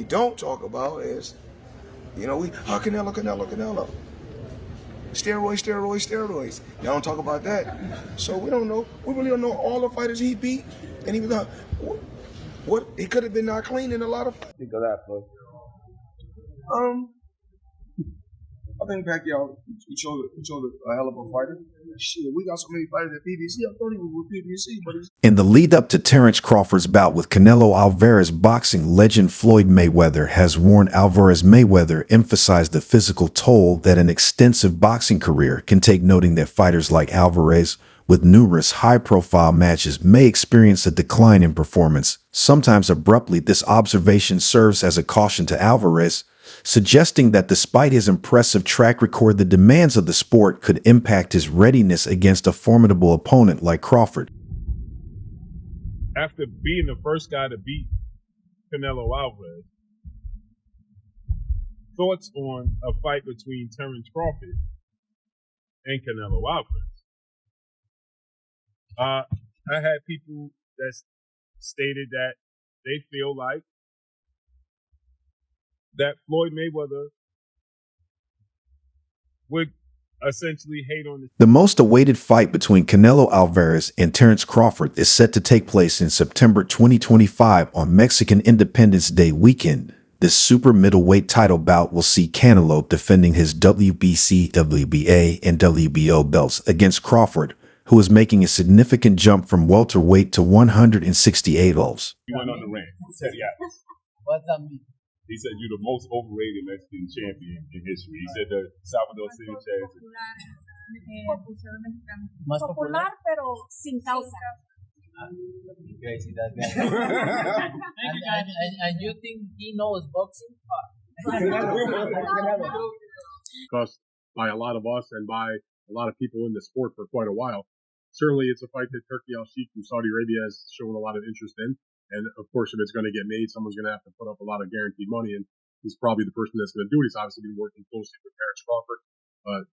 don't talk about is, Canelo. Steroids. Y'all don't talk about that. So we don't know. We really don't know all the fighters he beat. And he was what he could have been not clean in a lot of fights. Think of that, bro. I think Pacquiao, he showed a hell of a fighter. Shit, we got so many fighters at PBC. I thought he was with PBC, but he's... In the lead up to Terence Crawford's bout with Canelo Alvarez, boxing legend Floyd Mayweather has warned Alvarez Mayweather emphasized the physical toll that an extensive boxing career can take, noting that fighters like Alvarez, with numerous high-profile matches, may experience a decline in performance. Sometimes abruptly, this observation serves as a caution to Alvarez, suggesting that despite his impressive track record, the demands of the sport could impact his readiness against a formidable opponent like Crawford. After being the first guy to beat Canelo Alvarez, thoughts on a fight between Terence Crawford and Canelo Alvarez. I had people that stated that they feel like that Floyd Mayweather would essentially hate on the most awaited fight between Canelo Alvarez and Terence Crawford is set to take place in September 2025 on Mexican Independence Day weekend. This super middleweight title bout will see Canelo defending his WBC, WBA, and WBO belts against Crawford, who is making a significant jump from welterweight to 168 ounces. He went on the ring. He said, yeah. What's that mean? He said, you're the most overrated Mexican champion in history. He said the Salvador Sanchez. Más popular, pero sin causa. Crazy, that guy. and you think he knows boxing? Discussed by a lot of us and by a lot of people in the sport for quite a while. Certainly, it's a fight that Turki Al-Sheikh from Saudi Arabia has shown a lot of interest in. And of course, if it's going to get made, someone's going to have to put up a lot of guaranteed money. And he's probably the person that's going to do it. He's obviously been working closely with Terence Crawford.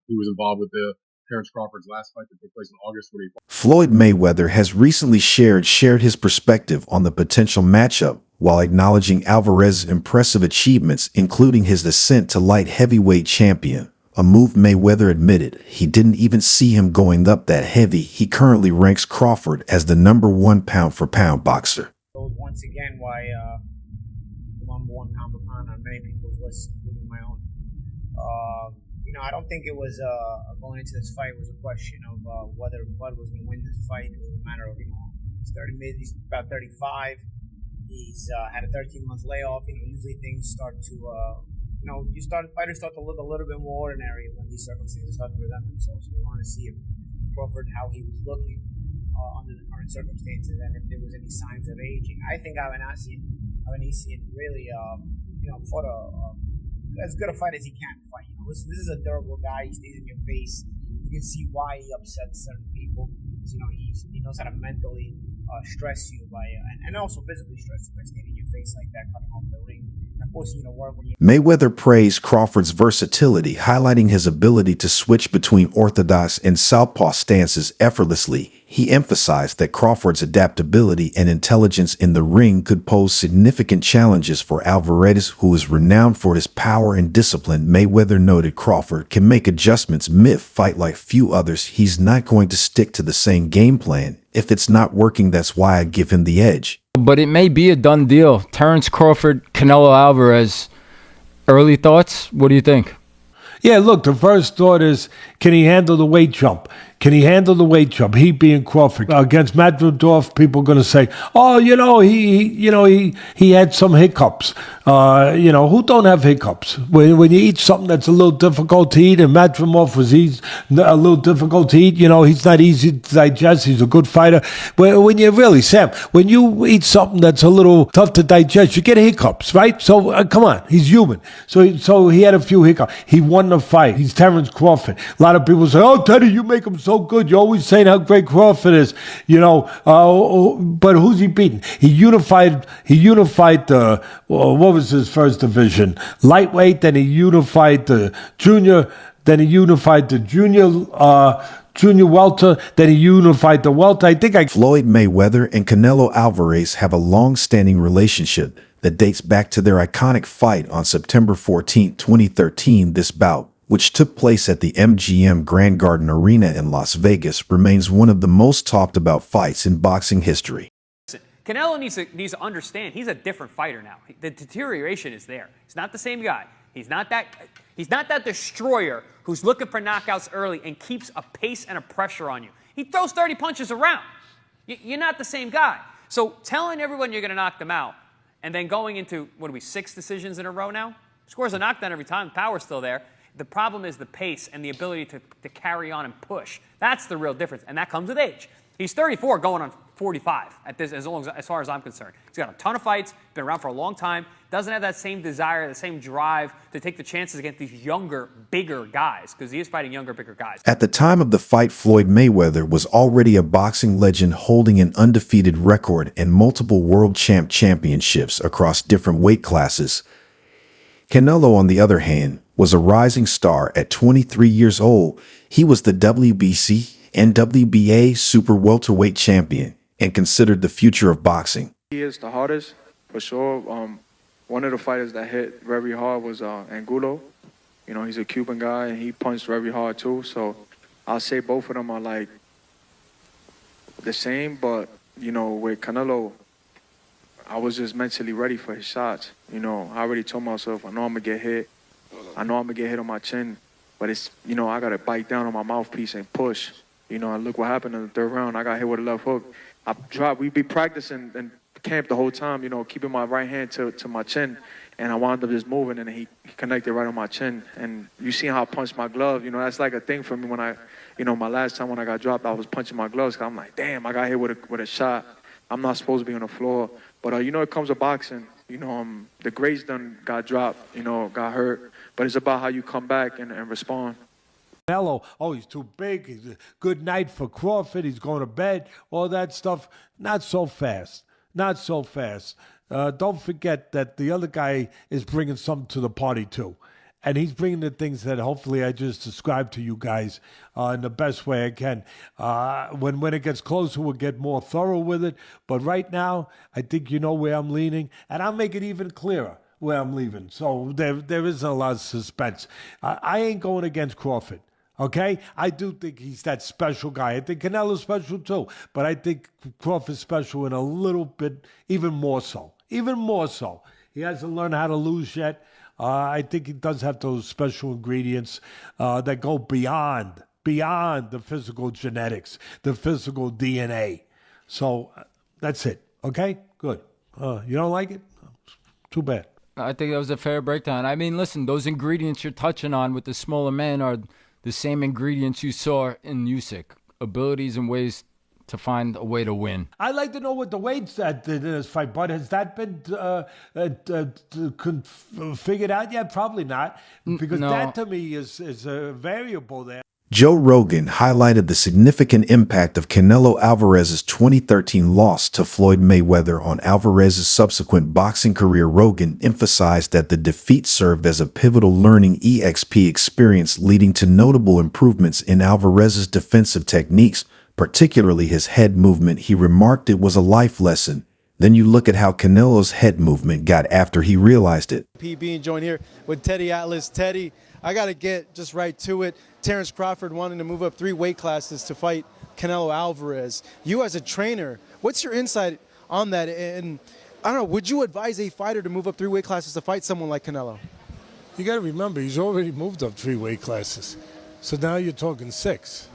He was involved with the Terence Crawford's last fight that took place in August 24th. Floyd Mayweather has recently shared his perspective on the potential matchup, while acknowledging Alvarez's impressive achievements, including his ascent to light heavyweight champion. A move Mayweather admitted he didn't even see him going up that heavy. He currently ranks Crawford as the #1 pound-for-pound boxer. Once again, why the #1 pound for pound on many people's lists, including my own. I don't think it was going into this fight was a question of whether Bud was going to win this fight. It was a matter of he's about 35. He's had a 13-month layoff. Usually things start to fighters start to look a little bit more ordinary when these circumstances start to present themselves. We want to see if Crawford, how he was looking under the current circumstances, and if there was any signs of aging. I think Avanesian really, fought as good a fight as he can fight. This is a durable guy. He stays in your face. You can see why he upsets certain people. Because, he knows how to mentally stress you and also physically stress you by staying in your face like that, coming off the ring. Mayweather praised Crawford's versatility, highlighting his ability to switch between orthodox and southpaw stances effortlessly. He emphasized that Crawford's adaptability and intelligence in the ring could pose significant challenges for Alvarez, who is renowned for his power and discipline. Mayweather noted Crawford can make adjustments mid-fight like few others. He's not going to stick to the same game plan. If it's not working, that's why I give him the edge. But it may be a done deal. Terence Crawford, Canelo Alvarez. Early thoughts? What do you think? Yeah, look, the first thought is, can he handle the weight jump? Can he handle the weight jump? He being Crawford against Madridov, people are going to say, "Oh, he had some hiccups." Who don't have hiccups? When you eat something that's a little difficult to eat, and Madridov was a little difficult to eat. He's not easy to digest. He's a good fighter. When you eat something that's a little tough to digest, you get hiccups, right? So come on, he's human. So he had a few hiccups. He won the fight. He's Terence Crawford. A lot of people say, "Oh, Teddy, you make him so good. You're always saying how great Crawford is." But who's he beaten? He unified the what was his first division? Lightweight. Then he unified the junior. Then he unified the junior welter. Then he unified the welter. Floyd Mayweather and Canelo Alvarez have a long-standing relationship that dates back to their iconic fight on September 14, 2013. This bout, which took place at the MGM Grand Garden Arena in Las Vegas, remains one of the most talked about fights in boxing history. Canelo needs to understand he's a different fighter now. The deterioration is there. He's not the same guy. He's not that destroyer who's looking for knockouts early and keeps a pace and a pressure on you. He throws 30 punches around. You're not the same guy. So telling everyone you're going to knock them out and then going into, 6 decisions in a row now? Scores a knockdown every time. Power's still there. The problem is the pace and the ability to carry on and push. That's the real difference, and that comes with age. He's 34 going on 45 at this, as far as I'm concerned. He's got a ton of fights, been around for a long time, doesn't have that same desire, the same drive to take the chances against these younger, bigger guys, because he is fighting younger, bigger guys. At the time of the fight, Floyd Mayweather was already a boxing legend holding an undefeated record and multiple world championships across different weight classes. Canelo, on the other hand, was a rising star at 23 years old. He was the WBC and WBA super welterweight champion and considered the future of boxing. He is the hardest, for sure. One of the fighters that hit very hard was Angulo. You know, he's a Cuban guy, and he punched very hard too. So I'll say both of them are like the same, but, you know, with Canelo, I was just mentally ready for his shots. You know, I already told myself, I know I'm going to get hit. I know I'm going to get hit on my chin, but it's, you know, I got to bite down on my mouthpiece and push. You know, and look what happened in the third round. I got hit with a left hook. We'd be practicing in camp the whole time, you know, keeping my right hand to my chin, and I wound up just moving, and he connected right on my chin. And you see how I punched my glove. You know, that's like a thing for me when my last time when I got dropped, I was punching my gloves. 'Cause I'm like, damn, I got hit with a shot. I'm not supposed to be on the floor. But, you know, it comes with boxing. You know, the greats done got dropped, you know, got hurt. But it's about how you come back and respond. Canelo, oh, he's too big. He's a good night for Crawford. He's going to bed. All that stuff. Not so fast. Not so fast. Don't forget that the other guy is bringing something to the party too. And he's bringing the things that hopefully I just described to you guys in the best way I can. When it gets closer, we'll get more thorough with it. But right now, I think you know where I'm leaning. And I'll make it even clearer where I'm leaving. So there isn't a lot of suspense. I ain't going against Crawford. Okay? I do think he's that special guy. I think Canelo's special too. But I think Crawford's special in a little bit, even more so. Even more so. He hasn't learned how to lose yet. I think he does have those special ingredients that go beyond the physical genetics, the physical DNA. So that's it. Okay? Good. You don't like it? Too bad. I think that was a fair breakdown. I mean, listen, those ingredients you're touching on with the smaller man are the same ingredients you saw in Usyk. Abilities and ways to find a way to win. I'd like to know what the weight's at in this fight, but has that been figured out yet? Probably not, because No. that to me is a variable there. Joe Rogan highlighted the significant impact of Canelo Alvarez's 2013 loss to Floyd Mayweather on Alvarez's subsequent boxing career. Rogan emphasized that the defeat served as a pivotal learning experience, leading to notable improvements in Alvarez's defensive techniques, particularly his head movement. He remarked it was a life lesson. Then you look at how Canelo's head movement got after he realized it. Being joined here with Teddy Atlas. Teddy, I got to get just right to it. Terence Crawford wanting to move up 3 weight classes to fight Canelo Alvarez. You as a trainer, what's your insight on that? And I don't know, would you advise a fighter to move up 3 weight classes to fight someone like Canelo? You got to remember, he's already moved up 3 weight classes. So now you're talking 6,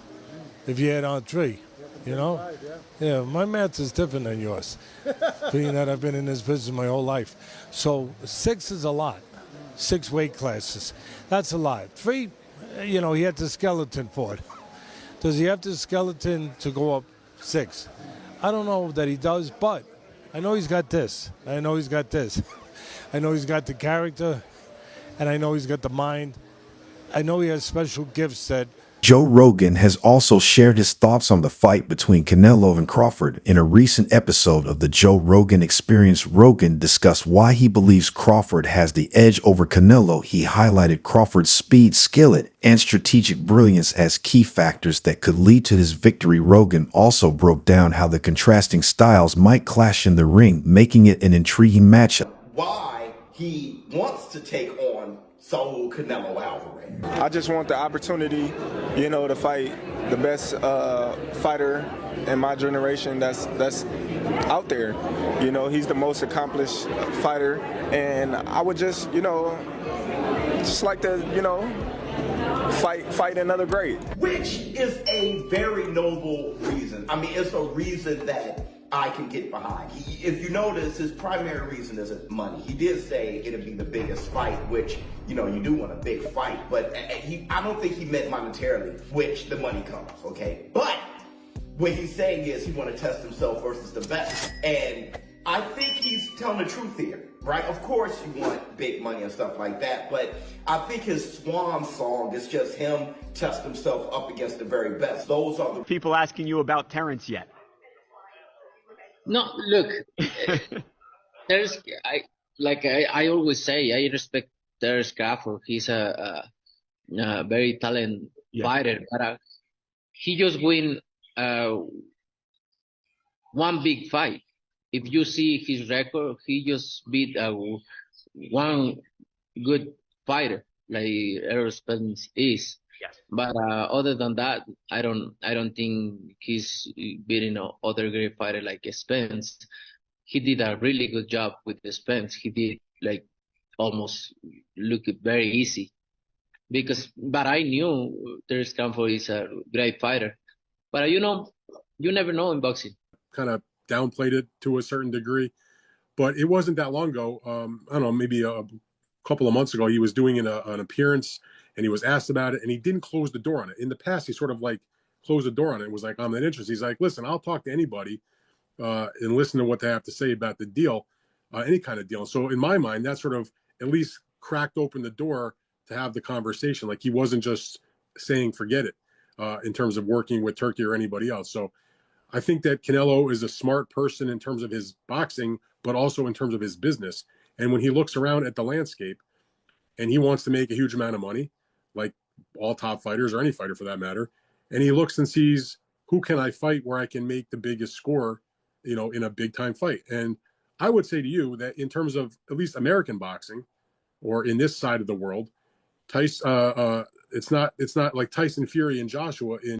if you add on 3. You know? Yeah, my math is different than yours, being that I've been in this business my whole life. So 6 is a lot. 6 weight classes. That's a lot. 3, you know, he had the skeleton for it. Does he have the skeleton to go up 6? I don't know that he does, but I know he's got this. I know he's got this. I know he's got the character, and I know he's got the mind. I know he has special gifts that... Joe Rogan has also shared his thoughts on the fight between Canelo and Crawford. In a recent episode of the Joe Rogan Experience, Rogan discussed why he believes Crawford has the edge over Canelo. He highlighted Crawford's speed, skillet, and strategic brilliance as key factors that could lead to his victory. Rogan also broke down how the contrasting styles might clash in the ring, making it an intriguing matchup. why he wants to take on Saul Canelo Alvarez. I just want the opportunity, to fight the best fighter in my generation that's out there. He's the most accomplished fighter, and I would just like to, fight another great. Which is a very noble reason. I mean, it's a reason that I can get behind. If you notice, his primary reason isn't money. He did say it'd be the biggest fight, which, you do want a big fight, but I don't think he meant monetarily, which the money comes, okay? But what he's saying is he want to test himself versus the best. And I think he's telling the truth here, right? Of course you want big money and stuff like that, but I think his swan song is just him test himself up against the very best. Those are the people asking you about Terence yet. No, look, I always say, I respect Terence Crawford. He's a very talented fighter, but he just win one big fight. If you see his record, he just beat one good fighter like Errol Spence is. Yes. But other than that, I don't think he's beating other great fighter like Spence. He did a really good job with Spence. He did almost look very easy. But I knew Terence Crawford is a great fighter. But you never know in boxing. Kind of downplayed it to a certain degree, but it wasn't that long ago. I don't know, maybe a couple of months ago, he was doing an appearance and he was asked about it and he didn't close the door on it. In the past, he sort of closed the door on it and was like, I'm not interested. He's like, listen, I'll talk to anybody and listen to what they have to say about the deal, any kind of deal. So in my mind, that sort of at least cracked open the door to have the conversation. Like he wasn't just saying, forget it in terms of working with Turkey or anybody else. So I think that Canelo is a smart person in terms of his boxing, but also in terms of his business. And when he looks around at the landscape and he wants to make a huge amount of money, like all top fighters or any fighter for that matter, and he looks and sees who can I fight where I can make the biggest score, in a big time fight. And I would say to you that in terms of at least American boxing or in this side of the world, it's not like Tyson Fury and Joshua in